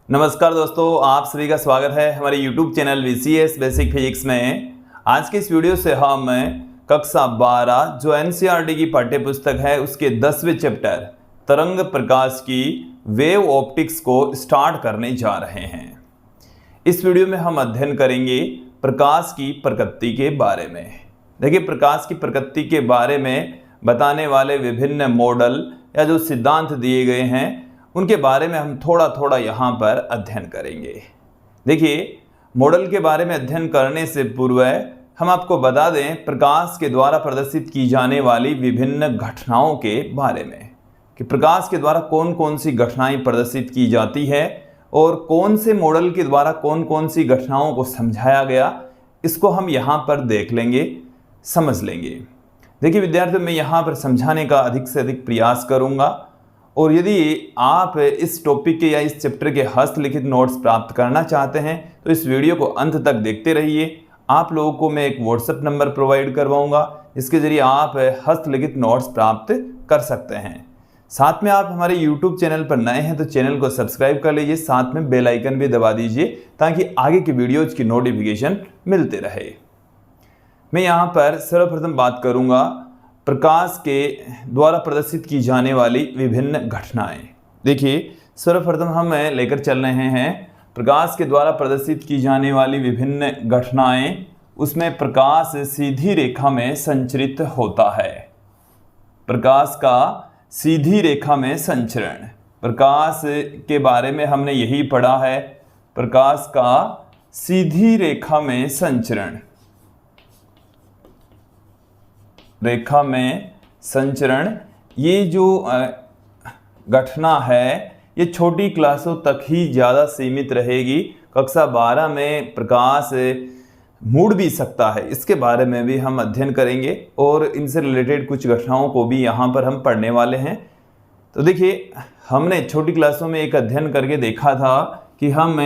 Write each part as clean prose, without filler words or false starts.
नमस्कार दोस्तों, आप सभी का स्वागत है हमारे YouTube channel VCS basic physics में। आज के इस वीडियो से हम कक्षा 12 जो NCERT की पाठ्य पुस्तक है उसके 10वें चैप्टर तरंग प्रकाश की वेव ऑप्टिक्स को स्टार्ट करने जा रहे हैं। इस वीडियो में हम अध्ययन करेंगे प्रकाश की प्रकृति के बारे में। देखिए, प्रकाश की प्रकृति के बारे में बताने वाले विभिन्न मॉडल या जो सिद्धांत दिए गए हैं उनके बारे में हम थोड़ा थोड़ा यहाँ पर अध्ययन करेंगे। देखिए, मॉडल के बारे में अध्ययन करने से पूर्व हम आपको बता दें प्रकाश के द्वारा प्रदर्शित की जाने वाली विभिन्न घटनाओं के बारे में कि प्रकाश के द्वारा कौन कौन सी घटनाएं प्रदर्शित की जाती है और कौन से मॉडल के द्वारा कौन कौन सी घटनाओं को समझाया गया, इसको हम यहाँ पर देख लेंगे, समझ लेंगे। देखिए विद्यार्थियों, मैं यहाँ पर समझाने का अधिक से अधिक प्रयास करूँगा और यदि आप इस टॉपिक के या इस चैप्टर के हस्तलिखित नोट्स प्राप्त करना चाहते हैं तो इस वीडियो को अंत तक देखते रहिए। आप लोगों को मैं एक व्हाट्सएप नंबर प्रोवाइड करवाऊंगा जिसके जरिए आप हस्तलिखित नोट्स प्राप्त कर सकते हैं। साथ में आप हमारे YouTube चैनल पर नए हैं तो चैनल को सब्सक्राइब कर लीजिए, साथ में बेल आइकन भी दबा दीजिए ताकि आगे की वीडियोज की नोटिफिकेशन मिलते रहे। मैं यहाँ पर सर्वप्रथम बात करूँगा प्रकाश के द्वारा प्रदर्शित की जाने वाली विभिन्न घटनाएं। देखिए, सर्वप्रथम हम लेकर चल रहे हैं प्रकाश के द्वारा प्रदर्शित की जाने वाली विभिन्न घटनाएं। उसमें प्रकाश सीधी रेखा में संचरित होता है। प्रकाश का सीधी रेखा में संचरण, प्रकाश के बारे में हमने यही पढ़ा है। प्रकाश का सीधी रेखा में संचरण, रेखा में संचरण, ये जो घटना है ये छोटी क्लासों तक ही ज़्यादा सीमित रहेगी। कक्षा 12 में प्रकाश मुड़ भी सकता है, इसके बारे में भी हम अध्ययन करेंगे और इनसे रिलेटेड कुछ घटनाओं को भी यहाँ पर हम पढ़ने वाले हैं। तो देखिए, हमने छोटी क्लासों में एक अध्ययन करके देखा था कि हम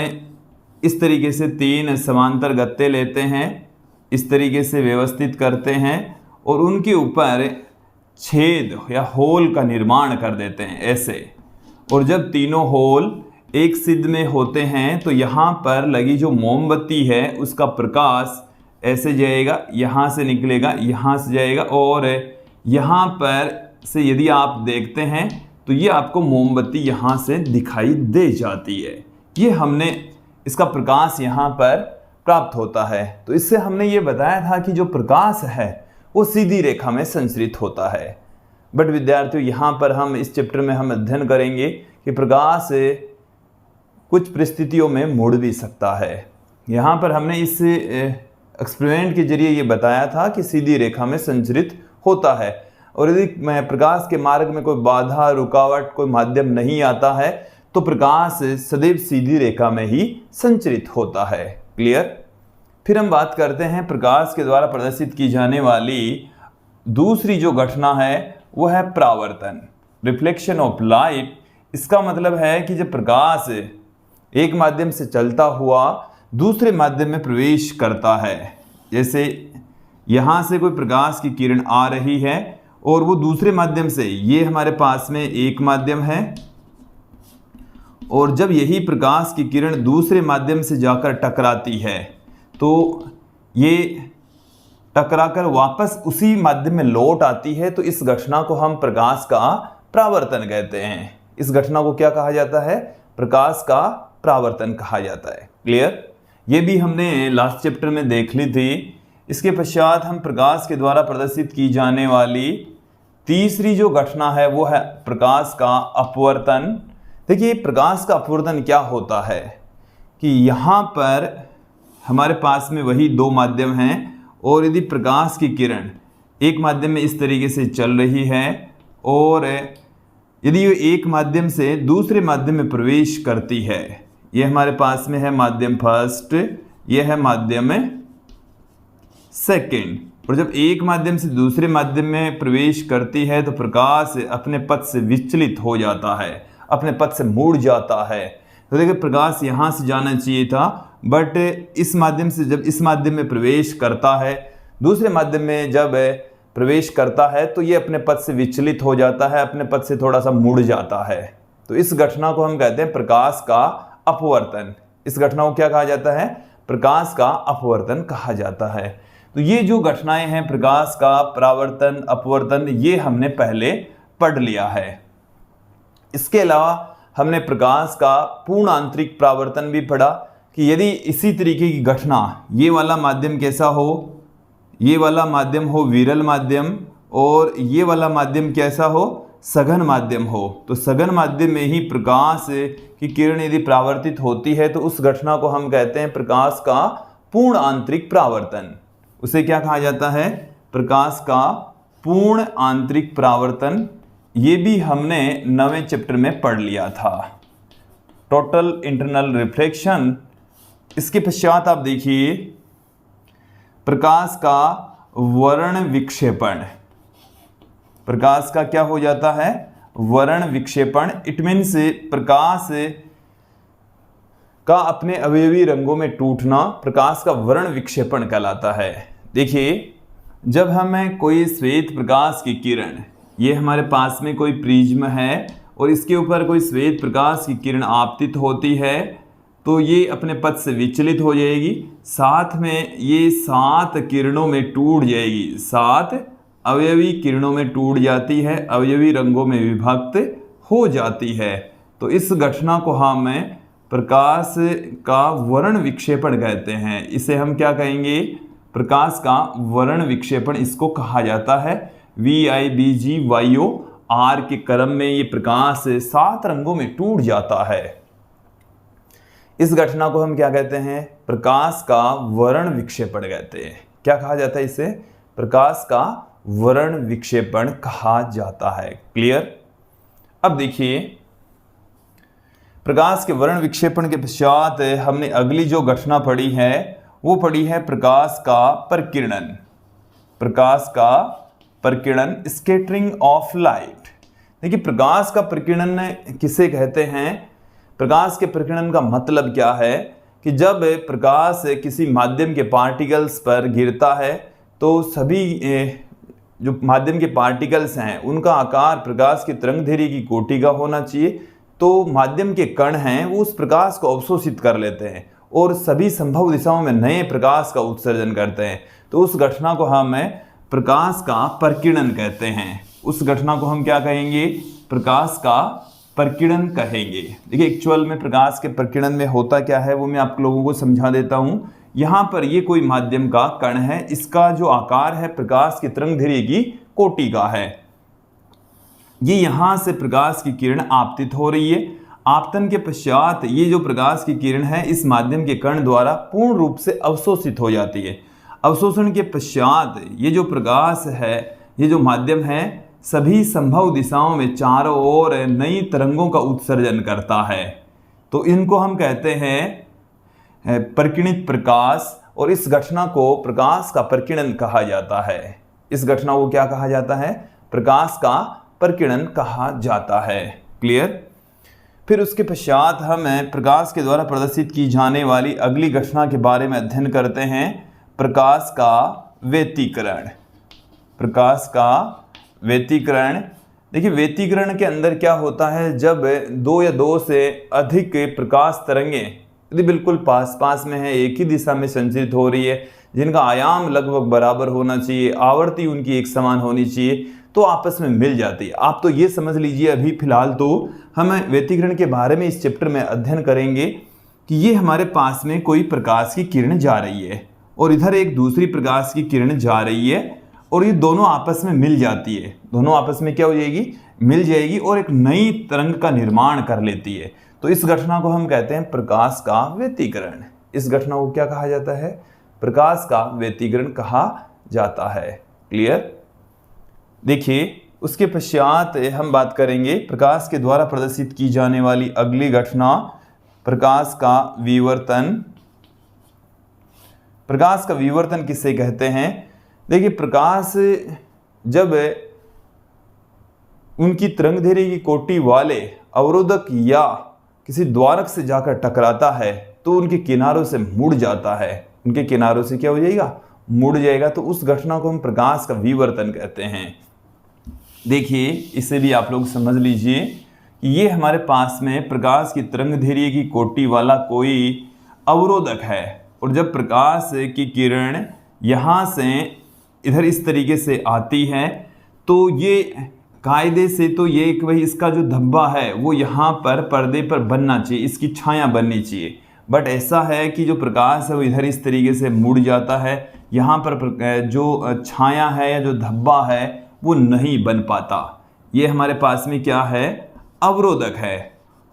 इस तरीके से 3 समांतर गत्ते लेते हैं, इस तरीके से व्यवस्थित करते हैं और उनके ऊपर छेद या होल का निर्माण कर देते हैं ऐसे। और जब तीनों होल एक सिद्ध में होते हैं तो यहाँ पर लगी जो मोमबत्ती है उसका प्रकाश ऐसे जाएगा, यहाँ से निकलेगा, यहाँ से जाएगा और यहाँ पर से यदि आप देखते हैं तो ये आपको मोमबत्ती यहाँ से दिखाई दे जाती है। ये हमने इसका प्रकाश यहाँ पर प्राप्त होता है। तो इससे हमने ये बताया था कि जो प्रकाश है वो सीधी रेखा में संचरित होता है। बट विद्यार्थियों, यहाँ पर हम इस चैप्टर में हम अध्ययन करेंगे कि प्रकाश कुछ परिस्थितियों में मुड़ भी सकता है। यहाँ पर हमने इस एक्सपेरिमेंट के जरिए ये बताया था कि सीधी रेखा में संचरित होता है और यदि प्रकाश के मार्ग में कोई बाधा, रुकावट, कोई माध्यम नहीं आता है तो प्रकाश सदैव सीधी रेखा में ही संचरित होता है। क्लियर? फिर हम बात करते हैं प्रकाश के द्वारा प्रदर्शित की जाने वाली दूसरी जो घटना है वो है परावर्तन, रिफ्लेक्शन ऑफ लाइट। इसका मतलब है कि जब प्रकाश एक माध्यम से चलता हुआ दूसरे माध्यम में प्रवेश करता है, जैसे यहाँ से कोई प्रकाश की किरण आ रही है और वो दूसरे माध्यम से, ये हमारे पास में एक माध्यम है और जब यही प्रकाश की किरण दूसरे माध्यम से जाकर टकराती है तो ये टकराकर वापस उसी माध्यम में लौट आती है, तो इस घटना को हम प्रकाश का परावर्तन कहते हैं। इस घटना को क्या कहा जाता है? प्रकाश का परावर्तन कहा जाता है। क्लियर? ये भी हमने लास्ट चैप्टर में देख ली थी। इसके पश्चात हम प्रकाश के द्वारा प्रदर्शित की जाने वाली तीसरी जो घटना है वो है प्रकाश का अपवर्तन। देखिए, प्रकाश का अपवर्तन क्या होता है कि यहाँ पर हमारे पास में वही 2 माध्यम हैं और यदि प्रकाश की किरण एक माध्यम में इस तरीके से चल रही है और यदि ये एक माध्यम से दूसरे माध्यम में प्रवेश करती है, ये हमारे पास में है माध्यम फर्स्ट, ये है माध्यम सेकंड, और जब एक माध्यम से दूसरे माध्यम में प्रवेश करती है तो प्रकाश अपने पथ से विचलित हो जाता है, अपने पथ से मुड़ जाता है। तो देखिए, प्रकाश यहाँ से जाना चाहिए था बट इस माध्यम से जब इस माध्यम में प्रवेश करता है, दूसरे माध्यम में जब प्रवेश करता है तो ये अपने पथ से विचलित हो जाता है, अपने पथ से थोड़ा सा मुड़ जाता है। तो इस घटना को हम कहते हैं प्रकाश का अपवर्तन। इस घटना को क्या कहा जाता है? प्रकाश का अपवर्तन कहा जाता है। तो ये जो घटनाएं हैं प्रकाश का परावर्तन, अपवर्तन, ये हमने पहले पढ़ लिया है। इसके अलावा हमने प्रकाश का पूर्ण आंतरिक परावर्तन भी पढ़ा कि यदि इसी तरीके की घटना, ये वाला माध्यम कैसा हो, ये वाला माध्यम हो विरल माध्यम और ये वाला माध्यम कैसा हो, सघन माध्यम हो, तो सघन माध्यम में ही प्रकाश की किरण यदि परावर्तित होती है तो उस घटना को हम कहते हैं प्रकाश का पूर्ण आंतरिक परावर्तन। उसे क्या कहा जाता है? प्रकाश का पूर्ण आंतरिक परावर्तन। ये भी हमने 9वें चैप्टर में पढ़ लिया था, टोटल इंटरनल रिफ्लेक्शन। इसके पश्चात आप देखिए प्रकाश का वर्ण विक्षेपण। प्रकाश का क्या हो जाता है? वर्ण विक्षेपण। इट मीन्स प्रकाश का अपने अवयवी रंगों में टूटना प्रकाश का वर्ण विक्षेपण कहलाता है। देखिए, जब हमें कोई श्वेत प्रकाश की किरण, ये हमारे पास में कोई प्रिज्म है और इसके ऊपर कोई श्वेत प्रकाश की किरण आपतित होती है तो ये अपने पथ से विचलित हो जाएगी, साथ में ये 7 किरणों में टूट जाएगी, 7 अवयवी किरणों में टूट जाती है, अवयवी रंगों में विभक्त हो जाती है। तो इस घटना को हम प्रकाश का वर्ण विक्षेपण कहते हैं। इसे हम क्या कहेंगे? प्रकाश का वर्ण विक्षेपण इसको कहा जाता है। VIBGYOR के क्रम में ये प्रकाश 7 रंगों में टूट जाता है। इस घटना को हम क्या कहते हैं? प्रकाश का वर्ण विक्षेपण कहते हैं। क्या कहा जाता है इसे? प्रकाश का वर्ण विक्षेपण कहा जाता है। क्लियर? अब देखिए, प्रकाश के वर्ण विक्षेपण के पश्चात हमने अगली जो घटना पढ़ी है वो पढ़ी है प्रकाश का प्रकीर्णन। प्रकाश का प्रकीर्णन, स्कैटरिंग ऑफ लाइट। देखिए, प्रकाश का प्रकीर्णन किसे कहते हैं? प्रकाश के प्रकीर्णन का मतलब क्या है कि जब प्रकाश किसी माध्यम के पार्टिकल्स पर गिरता है तो सभी जो माध्यम के पार्टिकल्स हैं उनका आकार प्रकाश की तरंगदैर्घ्य की कोटि का होना चाहिए। तो माध्यम के कण हैं वो उस प्रकाश को अवशोषित कर लेते हैं और सभी संभव दिशाओं में नए प्रकाश का उत्सर्जन करते हैं। तो उस घटना को हम प्रकाश का प्रकीर्णन कहते हैं। उस घटना को हम क्या कहेंगे? प्रकाश का प्रकीर्णन कहेंगे। देखिए, एक्चुअल में प्रकाश के प्रकीर्णन में होता क्या है वो मैं आप लोगों को समझा देता हूं। यहाँ पर ये कोई माध्यम का कण है, इसका जो आकार है प्रकाश की तरंगदैर्घ्य की कोटि का है। ये यहाँ से प्रकाश की किरण आपतित हो रही है। आपतन के पश्चात ये जो प्रकाश की किरण है इस माध्यम के कण द्वारा पूर्ण रूप से अवशोषित हो जाती है। अवशोषण के पश्चात ये जो प्रकाश है, ये जो माध्यम है, सभी संभव दिशाओं में चारों ओर नई तरंगों का उत्सर्जन करता है। तो इनको हम कहते हैं प्रकीर्णित प्रकाश और इस घटना को प्रकाश का प्रकीर्णन कहा जाता है। इस घटना को क्या कहा जाता है? प्रकाश का प्रकीर्णन कहा जाता है। क्लियर? फिर उसके पश्चात हम प्रकाश के द्वारा प्रदर्शित की जाने वाली अगली घटना के बारे में अध्ययन करते हैं, प्रकाश का व्यतिकरण। प्रकाश का व्यतिकरण। देखिए, व्यतिकरण के अंदर क्या होता है, जब 2 या 2 से अधिक प्रकाश तरंगें यदि बिल्कुल पास पास में है, एक ही दिशा में संचरित हो रही है, जिनका आयाम लगभग बराबर होना चाहिए, आवृत्ति उनकी एक समान होनी चाहिए, तो आपस में मिल जाती है। आप तो ये समझ लीजिए, अभी फिलहाल तो हम व्यतिकरण के बारे में इस चैप्टर में अध्ययन करेंगे कि ये हमारे पास में कोई प्रकाश की किरण जा रही है और इधर एक दूसरी प्रकाश की किरण जा रही है और ये दोनों आपस में मिल जाती है। दोनों आपस में क्या हो जाएगी? मिल जाएगी और एक नई तरंग का निर्माण कर लेती है। तो इस घटना को हम कहते हैं प्रकाश का व्यतिकरण। इस घटना को क्या कहा जाता है? प्रकाश का व्यतिकरण कहा जाता है। क्लियर? देखिए, उसके पश्चात हम बात करेंगे प्रकाश के द्वारा प्रदर्शित की जाने वाली अगली घटना, प्रकाश का विवर्तन। प्रकाश का विवर्तन किसे कहते हैं? देखिए, प्रकाश जब उनकी तरंगदैर्घ्य की कोटि वाले अवरोधक या किसी द्वारक से जाकर टकराता है तो उनके किनारों से मुड़ जाता है। उनके किनारों से क्या हो जाएगा? मुड़ जाएगा। तो उस घटना को हम प्रकाश का विवर्तन कहते हैं। देखिए, इसे भी आप लोग समझ लीजिए कि ये हमारे पास में प्रकाश की तरंगदैर्घ्य की कोटि वाला कोई अवरोधक है, और जब प्रकाश की किरण यहाँ से इधर इस तरीके से आती है तो ये कायदे से तो ये एक भाई इसका जो धब्बा है वो यहाँ पर पर्दे पर बनना चाहिए, इसकी छाया बननी चाहिए। बट ऐसा है कि जो प्रकाश है वो इधर इस तरीके से मुड़ जाता है, यहाँ पर जो छाया है या जो धब्बा है वो नहीं बन पाता। ये हमारे पास में क्या है, अवरोधक है।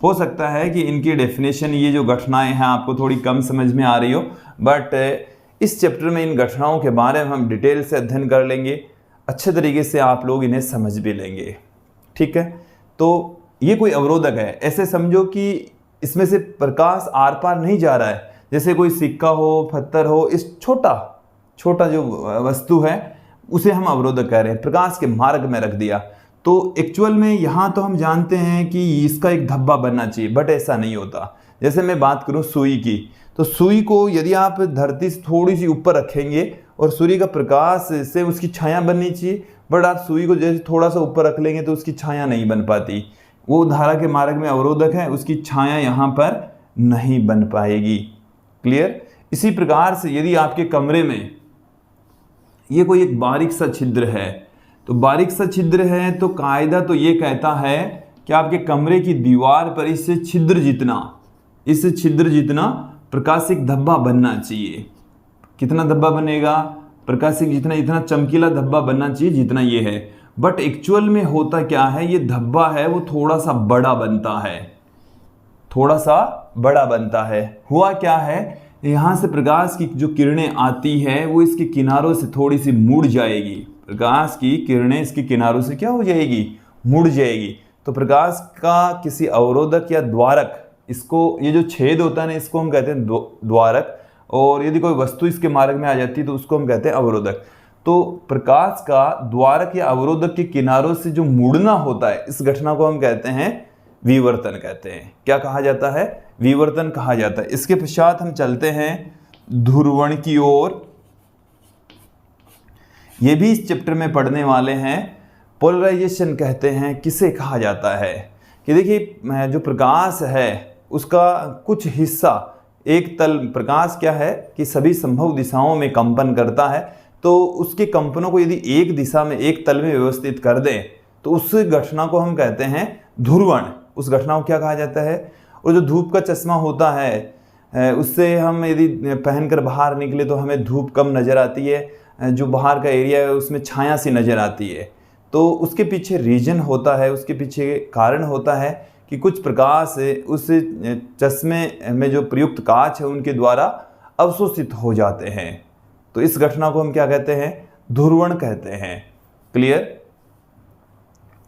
हो सकता है कि इनकी डेफिनेशन ये जो घटनाएं हैं आपको थोड़ी कम समझ में आ रही हो, बट इस चैप्टर में इन घटनाओं के बारे में हम डिटेल से अध्ययन कर लेंगे, अच्छे तरीके से आप लोग इन्हें समझ भी लेंगे। ठीक है, तो ये कोई अवरोधक है, ऐसे समझो कि इसमें से प्रकाश आर पार नहीं जा रहा है। जैसे कोई सिक्का हो, पत्थर हो, इस छोटा जो वस्तु है उसे हम अवरोधक कह रहे हैं, प्रकाश के मार्ग में रख दिया। तो एक्चुअल में यहाँ तो हम जानते हैं कि इसका एक धब्बा बनना चाहिए, बट ऐसा नहीं होता। जैसे मैं बात करूँ सुई की, तो सुई को यदि आप धरती से थोड़ी सी ऊपर रखेंगे और सूर्य का प्रकाश से उसकी छाया बननी चाहिए, बट आप सुई को जैसे थोड़ा सा ऊपर रख लेंगे तो उसकी छाया नहीं बन पाती। वो धारा के मार्ग में अवरोधक है, उसकी छाया यहाँ पर नहीं बन पाएगी। क्लियर। इसी प्रकार से यदि आपके कमरे में ये कोई एक बारीक सा छिद्र है, तो बारीक सा छिद्र है तो कायदा तो ये कहता है कि आपके कमरे की दीवार पर इस छिद्र जितना प्रकाशिक धब्बा बनना चाहिए। कितना धब्बा बनेगा, प्रकाशिक जितना चमकीला धब्बा बनना चाहिए जितना ये है। बट एक्चुअल में होता क्या है, ये धब्बा है वो थोड़ा सा बड़ा बनता है। हुआ क्या है, यहाँ से प्रकाश की जो किरणें आती है वो इसके किनारों से थोड़ी सी मुड़ जाएगी। प्रकाश की किरणें इसके किनारों से क्या हो जाएगी, मुड़ जाएगी। तो प्रकाश का किसी अवरोधक या द्वारक, इसको ये जो छेद होता है ना, इसको हम कहते हैं द्वारक, और यदि कोई वस्तु इसके मार्ग में आ जाती है तो उसको हम कहते हैं अवरोधक। तो प्रकाश का द्वारक या अवरोधक के किनारों से जो मुड़ना होता है, इस घटना को हम कहते हैं विवर्तन कहते हैं। क्या कहा जाता है, विवर्तन कहा जाता है। इसके पश्चात हम चलते हैं ध्रुवण की ओर। ये भी इस चैप्टर में पढ़ने वाले हैं। पोलराइजेशन कहते हैं किसे कहा जाता है, कि देखिए जो प्रकाश है उसका कुछ हिस्सा एक तल, प्रकाश क्या है कि सभी संभव दिशाओं में कंपन करता है, तो उसके कंपनों को यदि एक दिशा में एक तल में व्यवस्थित कर दें तो उस घटना को हम कहते हैं ध्रुवण। उस घटना को क्या कहा जाता है। और जो धूप का चश्मा होता है उससे हम यदि पहनकर बाहर निकले तो हमें धूप कम नज़र आती है, जो बाहर का एरिया है उसमें छाया सी नज़र आती है। तो उसके पीछे रीजन होता है, उसके पीछे कारण होता है कि कुछ प्रकाश उस चश्मे में जो प्रयुक्त कांच है उनके द्वारा अवशोषित हो जाते हैं। तो इस घटना को हम क्या कहते हैं, ध्रुवण कहते हैं। क्लियर।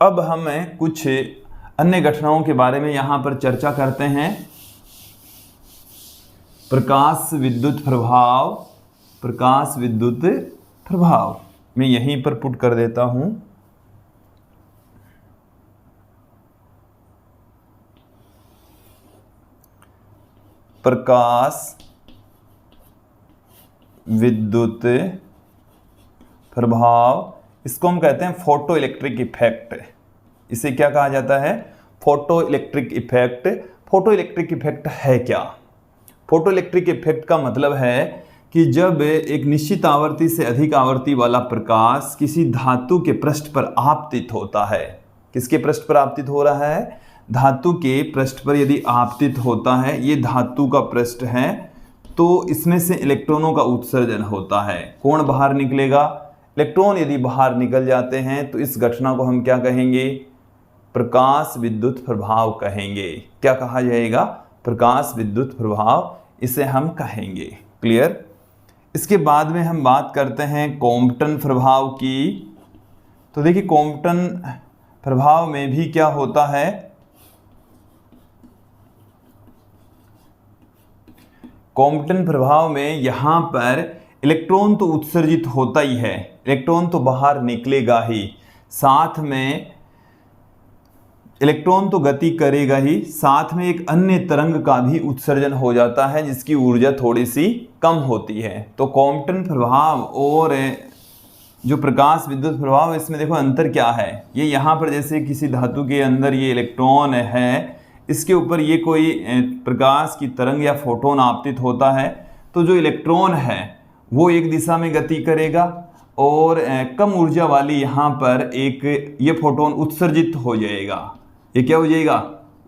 अब हम कुछ अन्य घटनाओं के बारे में यहाँ पर चर्चा करते हैं। प्रकाश विद्युत प्रभाव मैं यहीं पर पुट कर देता हूं। प्रकाश विद्युत प्रभाव, इसको हम कहते हैं फोटो इलेक्ट्रिक इफेक्ट। इसे क्या कहा जाता है, photo electric effect. Photo electric effect है क्या। फोटो इलेक्ट्रिक इफेक्ट का मतलब है कि जब एक निश्चित आवृत्ति से अधिक आवृत्ति वाला प्रकाश किसी धातु के पृष्ठ पर आपतित होता है। किसके पृष्ठ पर आपतित हो रहा है, धातु के पृष्ठ पर यदि आपतित होता है, ये धातु का पृष्ठ है, तो इसमें से इलेक्ट्रॉनों का उत्सर्जन होता है। कौन बाहर निकलेगा, इलेक्ट्रॉन यदि बाहर निकल जाते हैं तो इस घटना को हम क्या कहेंगे, प्रकाश विद्युत प्रभाव कहेंगे। क्या कहा जाएगा, प्रकाश विद्युत प्रभाव, इसे हम कहेंगे। क्लियर। इसके बाद में हम बात करते हैं कॉम्पटन प्रभाव की। तो देखिए कॉम्पटन प्रभाव में भी क्या होता है, कॉम्पटन प्रभाव में यहाँ पर इलेक्ट्रॉन तो उत्सर्जित होता ही है, इलेक्ट्रॉन तो बाहर निकलेगा ही, साथ में इलेक्ट्रॉन तो गति करेगा ही, साथ में एक अन्य तरंग का भी उत्सर्जन हो जाता है जिसकी ऊर्जा थोड़ी सी कम होती है। तो कॉम्पटन प्रभाव और जो प्रकाश विद्युत प्रभाव है इसमें देखो अंतर क्या है। ये यहाँ पर जैसे किसी धातु के अंदर ये इलेक्ट्रॉन है, इसके ऊपर ये कोई प्रकाश की तरंग या फोटोन आपतित होता है, तो जो इलेक्ट्रॉन है वो एक दिशा में गति करेगा और कम ऊर्जा वाली यहाँ पर एक ये फोटोन उत्सर्जित हो जाएगा। ये क्या हो जाएगा?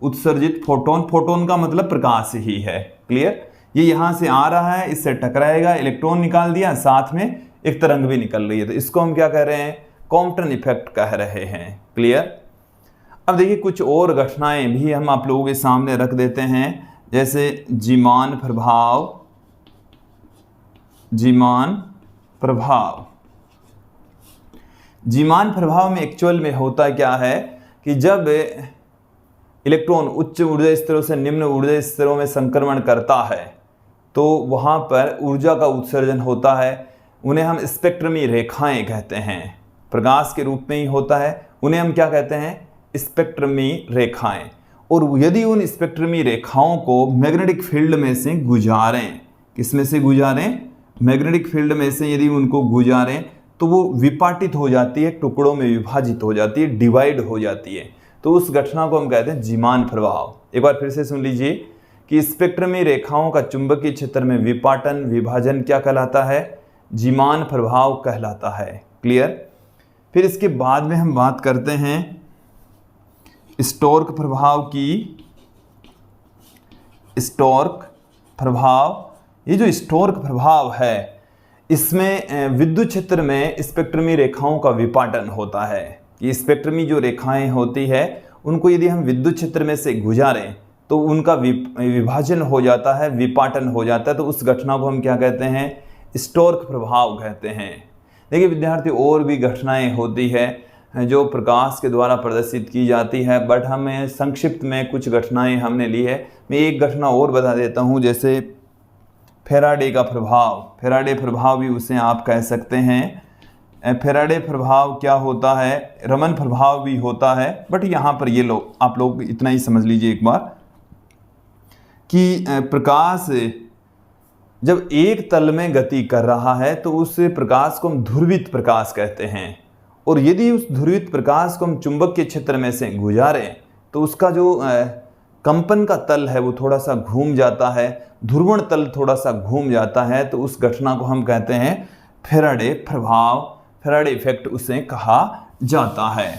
उत्सर्जित फोटोन। फोटोन का मतलब प्रकाश ही है। क्लियर? ये यहाँ से आ रहा है, इससे टकराएगा, इलेक्ट्रॉन निकाल दिया, साथ में एक तरंग भी निकल रही है, तो इसको हम क्या कह रहे हैं? कॉम्पटन इफेक्ट कह रहे हैं। क्लियर? अब देखिए कुछ और घटनाएं भी हम आप लोगों के सामने रख देते हैं, जैसे जीमान प्रभाव। जीमान प्रभाव, जीमान प्रभाव में एक्चुअल में होता क्या है कि जब इलेक्ट्रॉन उच्च ऊर्जा स्तरों से निम्न ऊर्जा स्तरों में संक्रमण करता है तो वहाँ पर ऊर्जा का उत्सर्जन होता है। उन्हें हम स्पेक्ट्रमी रेखाएं कहते हैं, प्रकाश के रूप में ही होता है। उन्हें हम क्या कहते हैं? स्पेक्ट्रमी रेखाएं। और यदि उन स्पेक्ट्रमी रेखाओं को मैग्नेटिक फील्ड में से गुजारें, किसमें से गुजारें? मैग्नेटिक फील्ड में से यदि उनको गुजारें तो वो विपाटित हो जाती है, टुकड़ों में विभाजित हो जाती है, डिवाइड हो जाती है। तो उस घटना को हम कहते हैं जीमान प्रभाव। एक बार फिर से सुन लीजिए कि स्पेक्ट्रमी रेखाओं का चुंबकीय क्षेत्र में विपाटन, विभाजन क्या कहलाता है? जीमान प्रभाव कहलाता है। क्लियर? फिर इसके बाद में हम बात करते हैं स्टोर्क प्रभाव की। स्टोर्क प्रभाव, ये जो स्टोर्क प्रभाव है इसमें विद्युत क्षेत्र में स्पेक्ट्रमी रेखाओं का विपाटन होता है। ये स्पेक्ट्रमी जो रेखाएं होती है उनको यदि हम विद्युत क्षेत्र में से गुजारें तो उनका विभाजन हो जाता है, विपाटन हो जाता है, तो उस घटना को हम क्या कहते हैं? स्टोर्क प्रभाव कहते हैं। देखिए विद्यार्थी, और भी घटनाएं होती है जो प्रकाश के द्वारा प्रदर्शित की जाती है, बट हमें संक्षिप्त में कुछ घटनाएं हमने ली है। मैं एक घटना और बता देता हूं, जैसे फेराडे का प्रभाव। फेराडे प्रभाव भी उसे आप कह सकते हैं। फेराडे प्रभाव क्या होता है? रमन प्रभाव भी होता है, बट यहाँ पर ये आप लोग इतना ही समझ लीजिए एक बार कि प्रकाश जब एक तल में गति कर रहा है तो उस प्रकाश को हम ध्रुवित प्रकाश कहते हैं। और यदि उस ध्रुवित प्रकाश को हम चुंबक के क्षेत्र में से गुजारें तो उसका जो कंपन का तल है वो थोड़ा सा घूम जाता है, ध्रुवण तल थोड़ा सा घूम जाता है, तो उस घटना को हम कहते हैं फेराडे प्रभाव, फेराडे इफेक्ट उसे कहा जाता है।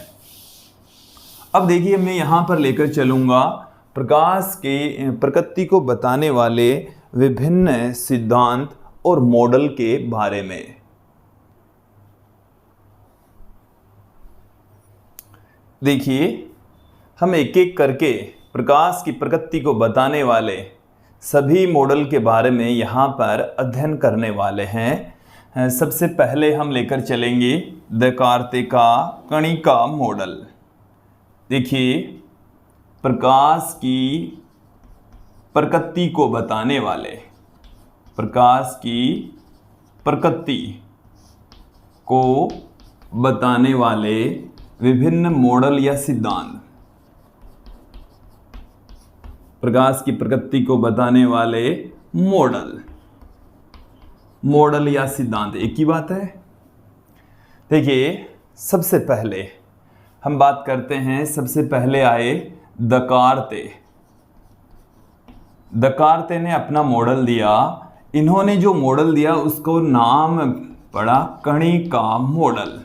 अब देखिए मैं यहाँ पर लेकर चलूँगा प्रकाश की प्रकृति को बताने वाले विभिन्न सिद्धांत और मॉडल के बारे में। देखिए हम एक एक करके प्रकाश की प्रकृति को बताने वाले सभी मॉडल के बारे में यहाँ पर अध्ययन करने वाले हैं। सबसे पहले हम लेकर चलेंगे देकार्ते का कणिका मॉडल। देखिए प्रकाश की प्रकृति को बताने वाले, प्रकाश की प्रकृति को बताने वाले विभिन्न मॉडल या सिद्धांत। प्रकाश की प्रकृति को बताने वाले मॉडल या सिद्धांत एक ही बात है। देखिए सबसे पहले हम बात करते हैं, सबसे पहले आए देकार्ते। देकार्ते ने अपना मॉडल दिया। इन्होंने जो मॉडल दिया उसको नाम पड़ा कणिका मॉडल।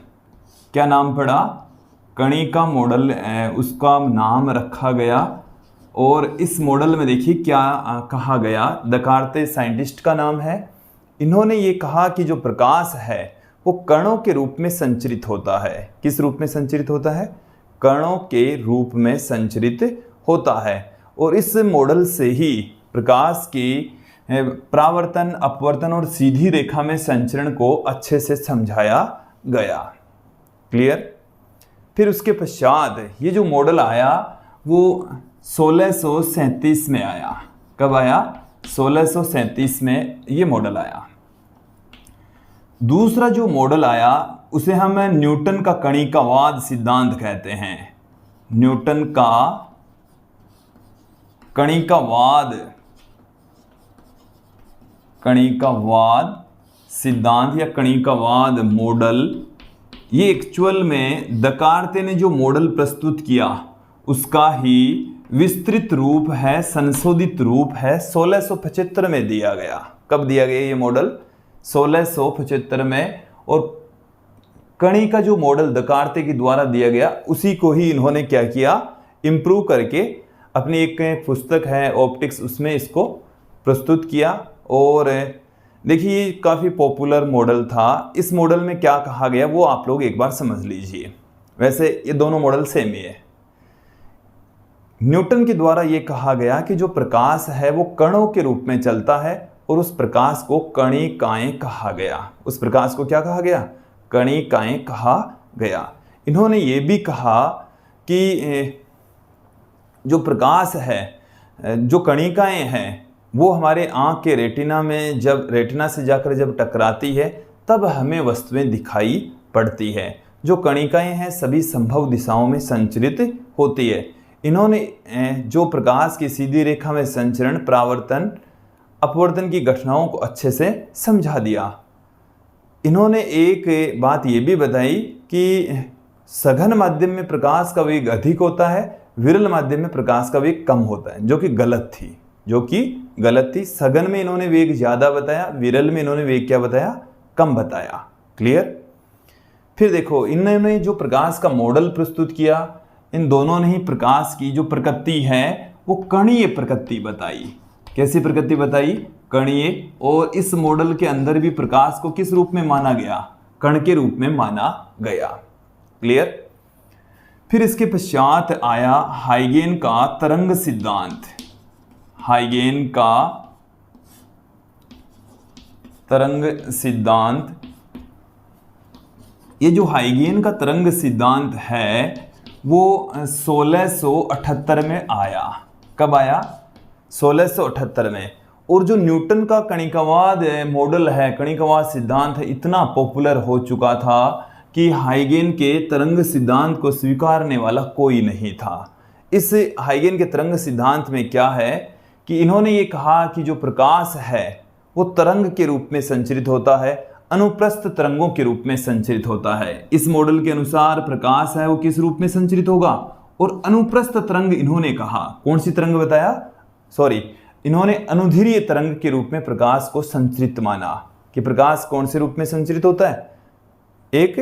क्या नाम पड़ा? कणिका मॉडल, उसका नाम रखा गया। और इस मॉडल में देखिए क्या कहा गया। देकार्ते साइंटिस्ट का नाम है। इन्होंने ये कहा कि जो प्रकाश है वो कणों के रूप में संचरित होता है। किस रूप में संचरित होता है? कणों के रूप में संचरित होता है। और इस मॉडल से ही प्रकाश की परावर्तन, अपवर्तन और सीधी रेखा में संचरण को अच्छे से समझाया गया। क्लियर? फिर उसके पश्चात ये जो मॉडल आया वो 1637 में आया। कब आया? 1637 में ये मॉडल आया। दूसरा जो मॉडल आया उसे हम न्यूटन का कणिकावाद सिद्धांत कहते हैं। न्यूटन का कणिकावाद सिद्धांत या कणिकावाद मॉडल ये एक्चुअल में दकार्ते ने जो मॉडल प्रस्तुत किया उसका ही विस्तृत रूप है, संशोधित रूप है, 1675 में दिया गया। कब दिया गया ये मॉडल? 1675 में। और कणी का जो मॉडल दकार्ते के द्वारा दिया गया उसी को ही इन्होंने क्या किया, इम्प्रूव करके अपनी एक पुस्तक है ऑप्टिक्स, उसमें इसको प्रस्तुत किया। और देखिए ये काफ़ी पॉपुलर मॉडल था। इस मॉडल में क्या कहा गया वो आप लोग एक बार समझ लीजिए। वैसे ये दोनों मॉडल सेम ही है। न्यूटन के द्वारा ये कहा गया कि जो प्रकाश है वो कणों के रूप में चलता है और उस प्रकाश को कणिकाएं कहा गया। उस प्रकाश को क्या कहा गया? कणिकाएं कहा गया। इन्होंने ये भी कहा कि जो प्रकाश है, जो कणिकाएं हैं, वो हमारे आँख के रेटिना में जब रेटिना से जाकर जब टकराती है तब हमें वस्तुएं दिखाई पड़ती है। जो कणिकाएं हैं सभी संभव दिशाओं में संचरित होती है। इन्होंने जो प्रकाश की सीधी रेखा में संचरण, परावर्तन, अपवर्तन की घटनाओं को अच्छे से समझा दिया। इन्होंने एक बात ये भी बताई कि सघन माध्यम में प्रकाश का वेग अधिक होता है, विरल माध्यम में प्रकाश का वेग कम होता है, जो कि गलत थी। सघन में इन्होंने वेग ज़्यादा बताया, विरल में इन्होंने वेग क्या बताया? कम बताया। क्लियर? फिर देखो इन्होंने जो प्रकाश का मॉडल प्रस्तुत किया, इन दोनों ने ही प्रकाश की जो प्रकृति है वो कणीय प्रकृति बताई। कैसी प्रकृति बताई? कणीय। और इस मॉडल के अंदर भी प्रकाश को किस रूप में माना गया? कण के रूप में माना गया। क्लियर? फिर इसके पश्चात आया हाइगेन का तरंग सिद्धांत। हाइगेन का तरंग सिद्धांत। ये जो हाइगेन का तरंग सिद्धांत है वो 1678 में आया। कब आया? 1678 में। और जो न्यूटन का कणिकावाद मॉडल है, कणिकावाद सिद्धांत है, इतना पॉपुलर हो चुका था कि हाइगेन के तरंग सिद्धांत को स्वीकारने वाला कोई नहीं था। इस हाइगेन के तरंग सिद्धांत में क्या है कि इन्होंने ये कहा कि जो प्रकाश है वो तरंग के रूप में संचरित होता है, अनुप्रस्थ तरंगों के रूप में संचरित होता है। इस मॉडल के अनुसार प्रकाश है वो किस रूप में संचरित होगा? और अनुप्रस्थ तरंग इन्होंने कहा, कौन सी तरंग बताया? इन्होंने अनुधीरीय तरंग के रूप में प्रकाश को संचरित माना। कि प्रकाश कौन से रूप में संचरित होता है? एक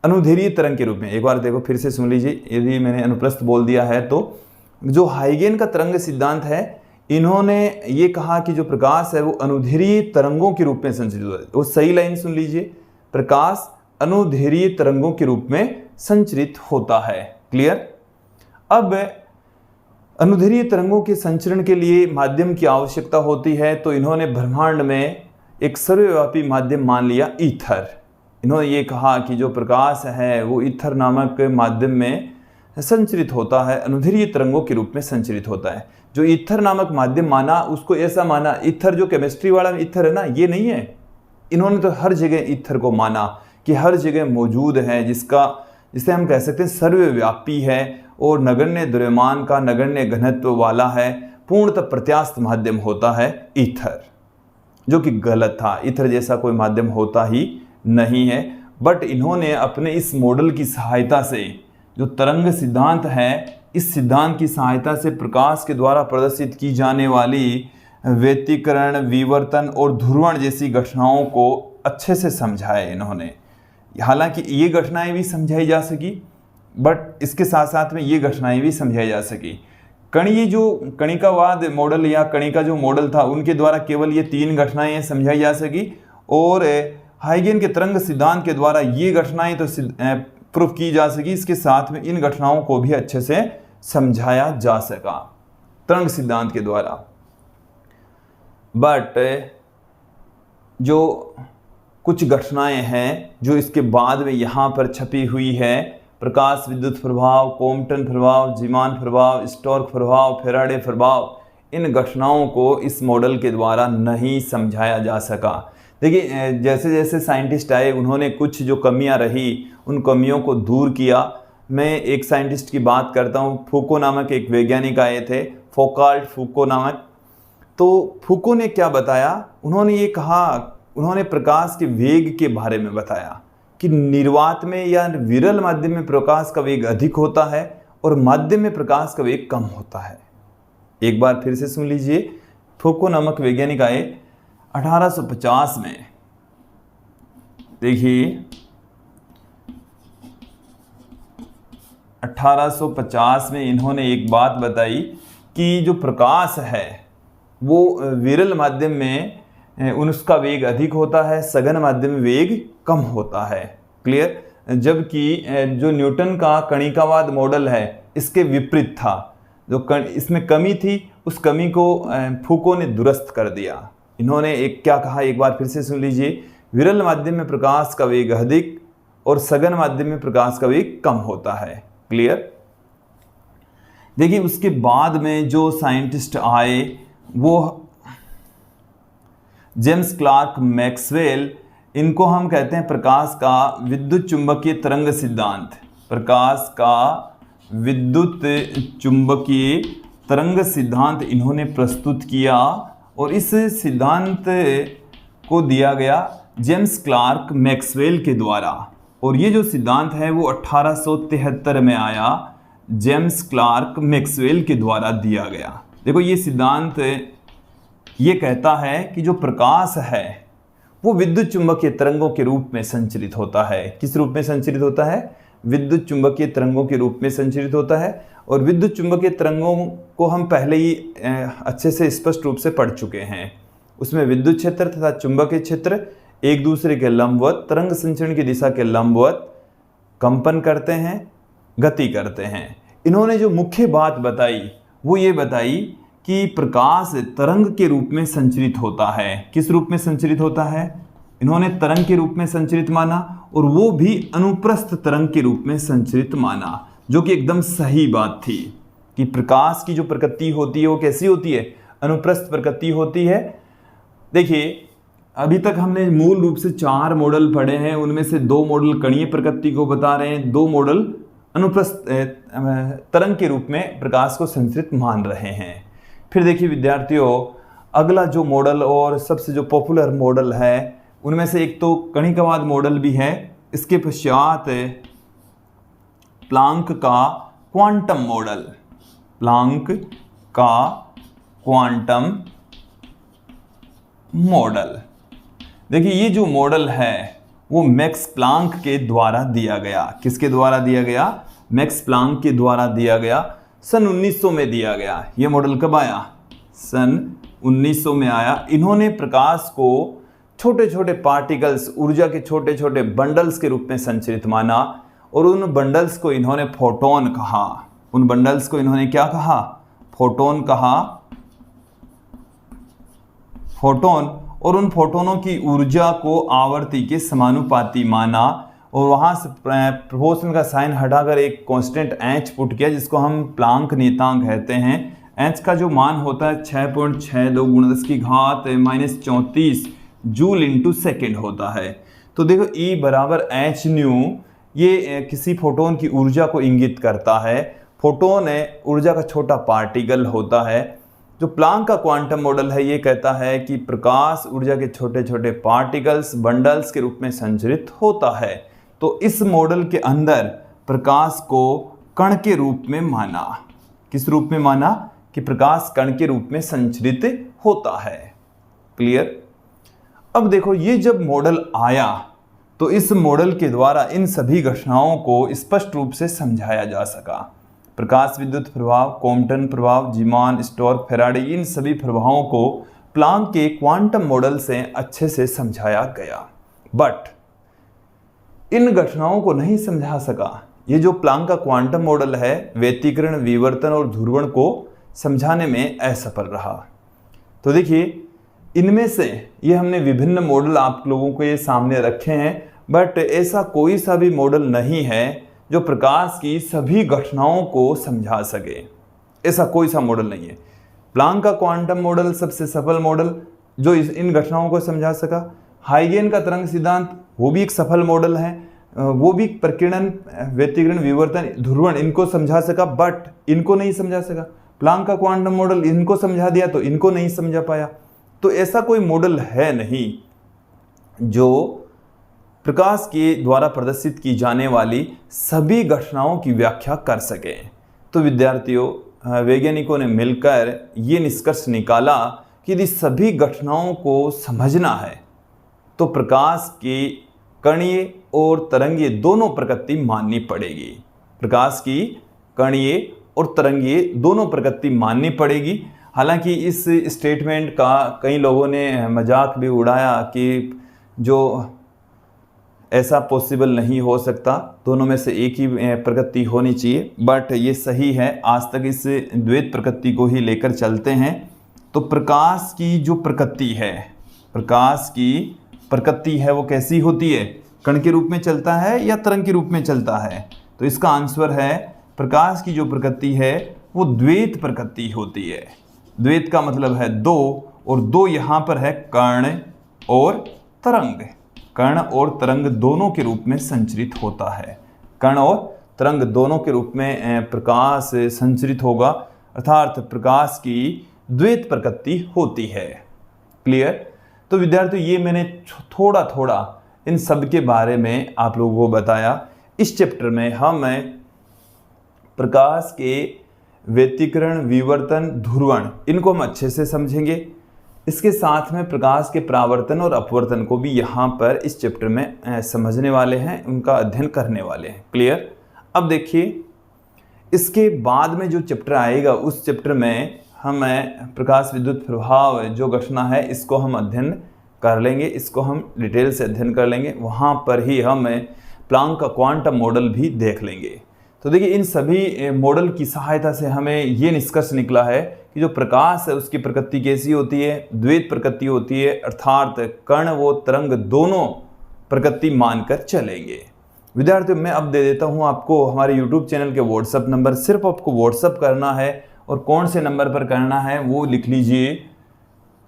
अनुधीरीय तरंग के रूप में। एक बार देखो फिर से सुन लीजिए, यदि मैंने अनुप्रस्थ बोल दिया है तो जो हाइगेन का तरंग सिद्धांत है, इन्होंने ये कहा कि जो प्रकाश है वो अनुधीरीय तरंगों के रूप में संचरित होता है। वो सही लाइन सुन लीजिए, प्रकाश अनुधीरीय तरंगों के रूप में संचरित होता है। क्लियर? अब अनुधीरीय तरंगों के संचरण के लिए माध्यम की आवश्यकता होती है, तो इन्होंने ब्रह्मांड में एक सर्वव्यापी माध्यम मान लिया, ईथर। इन्होंने ये कहा कि जो प्रकाश है वो ईथर नामक माध्यम में संचरित होता है, अनुधीरीय तरंगों के रूप में संचरित होता है। जो ईथर नामक माध्यम माना उसको ऐसा माना, ईथर जो केमिस्ट्री वाला ईथर है ना, ये नहीं है। इन्होंने तो हर जगह ईथर को माना कि हर जगह मौजूद है, जिसे हम कह सकते हैं सर्वव्यापी है और नगण्य द्रव्यमान का नगण्य घनत्व वाला है, पूर्णतः प्रत्यास्थ माध्यम होता है ईथर, जो कि गलत था। ईथर जैसा कोई माध्यम होता ही नहीं है। बट इन्होंने अपने इस मॉडल की सहायता से, जो तरंग सिद्धांत है, इस सिद्धांत की सहायता से प्रकाश के द्वारा प्रदर्शित की जाने वाली व्यतिकरण, विवर्तन और ध्रुवण जैसी घटनाओं को अच्छे से समझाया इन्होंने। हालांकि ये घटनाएं भी समझाई जा सकी, बट इसके साथ साथ में ये घटनाएं भी समझाई जा सकी। कणिकावाद मॉडल या कणिका जो मॉडल था उनके द्वारा केवल ये 3 घटनाएं समझाई जा सकी, और हाइगेन के तरंग सिद्धांत के द्वारा ये घटनाएं तो प्रूफ की जा सकी, इसके साथ में इन घटनाओं को भी अच्छे से समझाया जा सका तरंग सिद्धांत के द्वारा। बट जो कुछ घटनाएं हैं जो इसके बाद में यहाँ पर छपी हुई है, प्रकाश विद्युत प्रभाव, कॉम्पटन प्रभाव, जीमान प्रभाव, स्टोर्क प्रभाव, फेराडे प्रभाव, इन घटनाओं को इस मॉडल के द्वारा नहीं समझाया जा सका। देखिए जैसे जैसे साइंटिस्ट आए उन्होंने कुछ जो कमियां रही उन कमियों को दूर किया। मैं एक साइंटिस्ट की बात करता हूँ, फूको नामक एक वैज्ञानिक आए थे, फोकाल्ट फूको नामक। तो फूको ने क्या बताया? उन्होंने ये कहा, उन्होंने प्रकाश के वेग के बारे में बताया कि निर्वात में या विरल माध्यम में प्रकाश का वेग अधिक होता है और माध्यम में प्रकाश का वेग कम होता है। एक बार फिर से सुन लीजिए। फूको नामक वैज्ञानिक आए 1850 में। देखिए 1850 में इन्होंने एक बात बताई कि जो प्रकाश है वो विरल माध्यम में उसका वेग अधिक होता है, सघन माध्यम में वेग कम होता है। क्लियर। जबकि जो न्यूटन का कणिकावाद मॉडल है इसके विपरीत था। जो इसमें कमी थी उस कमी को फूको ने दुरुस्त कर दिया। इन्होंने एक क्या कहा, एक बार फिर से सुन लीजिए। विरल माध्यम में प्रकाश का वेग अधिक और सघन माध्यम में प्रकाश का वेग कम होता है। क्लियर। देखिए उसके बाद में जो साइंटिस्ट आए वो जेम्स क्लार्क मैक्सवेल, इनको हम कहते हैं प्रकाश का विद्युत चुंबकीय तरंग सिद्धांत। प्रकाश का विद्युत चुंबकीय तरंग सिद्धांत इन्होंने प्रस्तुत किया और इस सिद्धांत को दिया गया जेम्स क्लार्क मैक्सवेल के द्वारा। और ये जो सिद्धांत है वो 1873 में आया, जेम्स क्लार्क मैक्सवेल के द्वारा दिया गया। देखो ये सिद्धांत ये कहता है कि जो प्रकाश है वो विद्युत चुंबकीय तरंगों के रूप में संचरित होता है। किस रूप में संचरित होता है? विद्युत चुंबकीय तरंगों के रूप में संचरित होता है। और विद्युत चुंबकीय तरंगों को हम पहले ही अच्छे से स्पष्ट रूप से पढ़ चुके हैं। उसमें विद्युत क्षेत्र तथा चुंबकीय क्षेत्र एक दूसरे के लंबवत, तरंग संचरण की दिशा के लंबवत कंपन करते हैं, गति करते हैं। इन्होंने जो मुख्य बात बताई वो ये बताई कि प्रकाश तरंग के रूप में संचरित होता है। किस रूप में संचरित होता है? इन्होंने तरंग के रूप में संचरित माना और वो भी अनुप्रस्थ तरंग के रूप में संचरित माना, जो कि एकदम सही बात थी कि प्रकाश की जो प्रकृति होती है वो कैसी होती है? अनुप्रस्थ प्रकृति होती है। देखिए अभी तक हमने मूल रूप से 4 मॉडल पढ़े हैं, उनमें से 2 मॉडल कणीय प्रकृति को बता रहे हैं, 2 मॉडल अनुप्रस्थ तरंग के रूप में प्रकाश को संचरित मान रहे हैं। फिर देखिए विद्यार्थियों, अगला जो मॉडल और सबसे जो पॉपुलर मॉडल है उनमें से एक तो कणिकावाद मॉडल भी है, इसके पश्चात प्लांक का क्वांटम मॉडल। प्लांक का क्वांटम मॉडल। देखिए ये जो मॉडल है वो मैक्स प्लांक के द्वारा दिया गया। किसके द्वारा दिया गया? मैक्स प्लांक के द्वारा दिया गया। सन 1900 में दिया गया। ये मॉडल कब आया? सन 1900 में आया। इन्होंने प्रकाश को छोटे छोटे पार्टिकल्स, ऊर्जा के छोटे छोटे बंडल्स के रूप में संचरित माना और उन बंडल्स को इन्होंने फोटोन कहा। उन बंडल्स को इन्होंने क्या कहा? फोटोन कहा। फोटोन। और उन फोटोनों की ऊर्जा को आवर्ती के समानुपाती माना और वहाँ से प्रोपोर्शन का साइन हटाकर एक कांस्टेंट एच पुट किया जिसको हम प्लांक नियतांक कहते हैं। एच का जो मान होता है 6.62 × 10⁻⁴ जूल इंटू सेकेंड होता है। तो देखो E बराबर एच न्यू, ये किसी फोटोन की ऊर्जा को इंगित करता है। फोटोन ऊर्जा का छोटा पार्टिकल होता है। जो प्लांक का क्वांटम मॉडल है ये कहता है कि प्रकाश ऊर्जा के छोटे छोटे पार्टिकल्स, बंडल्स के रूप में संचरित होता है। तो इस मॉडल के अंदर प्रकाश को कण के रूप में माना। किस रूप में माना? कि प्रकाश कण के रूप में संचरित होता है। क्लियर। अब देखो ये जब मॉडल आया तो इस मॉडल के द्वारा इन सभी घटनाओं को स्पष्ट रूप से समझाया जा सका। प्रकाश विद्युत प्रभाव, कॉम्पटन प्रभाव, जीमान, स्टोर्क, फैराडे, इन सभी प्रभावों को प्लांक के क्वांटम मॉडल से अच्छे से समझाया गया। बट इन घटनाओं को नहीं समझा सका। ये जो प्लांक का क्वांटम मॉडल है व्यतिकरण, विवर्तन और ध्रुवण को समझाने में असफल रहा। तो देखिए इनमें से ये हमने विभिन्न मॉडल आप लोगों को ये सामने रखे हैं, बट ऐसा कोई सा भी मॉडल नहीं है जो प्रकाश की सभी घटनाओं को समझा सके। ऐसा कोई सा मॉडल नहीं है। प्लांक का क्वांटम मॉडल सबसे सफल मॉडल जो इन घटनाओं को समझा सका। हाइगेन का तरंग सिद्धांत वो भी एक सफल मॉडल है, वो भी प्रकीर्णन, व्यतिकरण, विवर्तन, ध्रुवण इनको समझा सका, बट इनको नहीं समझा सका। प्लांक का क्वांटम मॉडल इनको समझा दिया तो इनको नहीं समझा पाया। तो ऐसा कोई मॉडल है नहीं जो प्रकाश के द्वारा प्रदर्शित की जाने वाली सभी घटनाओं की व्याख्या कर सकें। तो विद्यार्थियों, वैज्ञानिकों ने मिलकर ये निष्कर्ष निकाला कि यदि सभी घटनाओं को समझना है तो प्रकाश की कणीय और तरंगीय दोनों प्रकृति माननी पड़ेगी। प्रकाश की कणीय और तरंगीय दोनों प्रकृति माननी पड़ेगी। हालांकि इस स्टेटमेंट का कई लोगों ने मजाक भी उड़ाया कि जो ऐसा पॉसिबल नहीं हो सकता, दोनों में से एक ही प्रकृति होनी चाहिए, बट ये सही है। आज तक इस द्वैत प्रकृति को ही लेकर चलते हैं। तो प्रकाश की जो प्रकृति है, प्रकाश की प्रकृति है वो कैसी होती है? कण के रूप में चलता है या तरंग के रूप में चलता है? तो इसका आंसर है प्रकाश की जो प्रकृति है वो द्वैत प्रकृति होती है। द्वैत का मतलब है दो, और दो यहाँ पर है कण और तरंग। कण और तरंग दोनों के रूप में संचरित होता है। कण और तरंग दोनों के रूप में प्रकाश संचरित होगा, अर्थात प्रकाश की द्वैत प्रकृति होती है। क्लियर? तो विद्यार्थियों, ये मैंने थोड़ा थोड़ा इन सब के बारे में आप लोगों को बताया। इस चैप्टर में हम प्रकाश के व्यतिकरण, विवर्तन, ध्रुवण, इनको हम अच्छे से समझेंगे। इसके साथ में प्रकाश के परावर्तन और अपवर्तन को भी यहाँ पर इस चैप्टर में समझने वाले हैं, उनका अध्ययन करने वाले हैं। क्लियर? अब देखिए, इसके बाद में जो चैप्टर आएगा उस चैप्टर में हम प्रकाश विद्युत प्रभाव जो घटना है इसको हम अध्ययन कर लेंगे, इसको हम डिटेल से अध्ययन कर लेंगे। वहाँ पर ही हम प्लांक का क्वांटम मॉडल भी देख लेंगे। तो देखिए, इन सभी मॉडल की सहायता से हमें ये निष्कर्ष निकला है कि जो प्रकाश है उसकी प्रकृति कैसी होती है? द्वैत प्रकृति होती है, अर्थात कण व तरंग दोनों प्रकृति मानकर चलेंगे। विद्यार्थियों, मैं अब दे देता हूँ आपको हमारे YouTube चैनल के व्हाट्सएप नंबर। सिर्फ आपको व्हाट्सएप करना है, और कौन से नंबर पर करना है वो लिख लीजिए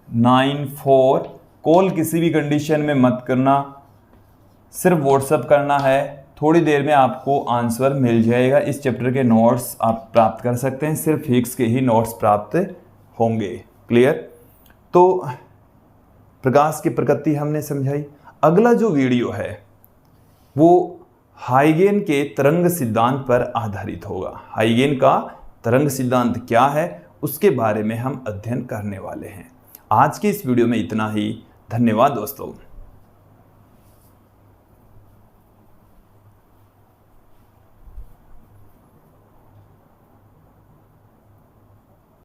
94। कॉल किसी भी कंडीशन में मत करना, सिर्फ व्हाट्सएप करना है। थोड़ी देर में आपको आंसर मिल जाएगा। इस चैप्टर के नोट्स आप प्राप्त कर सकते हैं, सिर्फ फिजिक्स के ही नोट्स प्राप्त होंगे। क्लियर? तो प्रकाश की प्रकृति हमने समझाई। अगला जो वीडियो है वो हाइगेन के तरंग सिद्धांत पर आधारित होगा। हाइगेन का तरंग सिद्धांत क्या है उसके बारे में हम अध्ययन करने वाले हैं। आज के इस वीडियो में इतना ही। धन्यवाद दोस्तों।